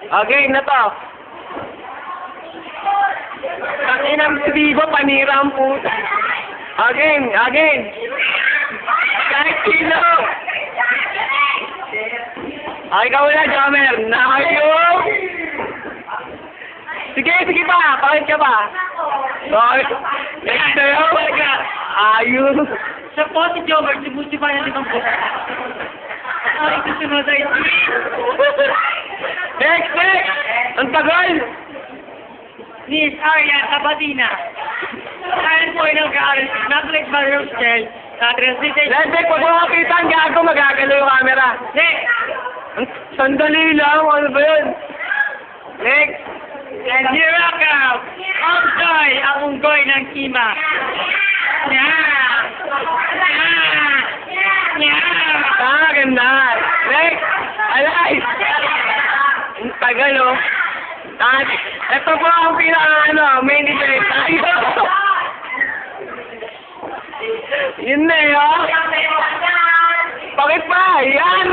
Okay, na to. Takinang Steve, panira ang puta. Again. Kahit sino. Ay, ikaw na, Jammer. Nakayo. Sige pa. Pakit ka pa. Okay. Next na yun. Ayun. Sa po si Jover, subuti pa niya itong po. Ay, susunod ay Next. Ang tagal. Miss Arya Sabadina. Ayan po yung nag-aaral. Nag-like ba Rochelle? Translation. Leslie, pag makakita ang gago, magagalaw yung camera. Sandali lang. Ano ba yun? Next. And here I come. Ang joy, ang unggoy ng Kima. Ganda. Next. Alive. Ang tagal, oh. At ito po ang main event. Yun na, oh. Bakit pa? Yan,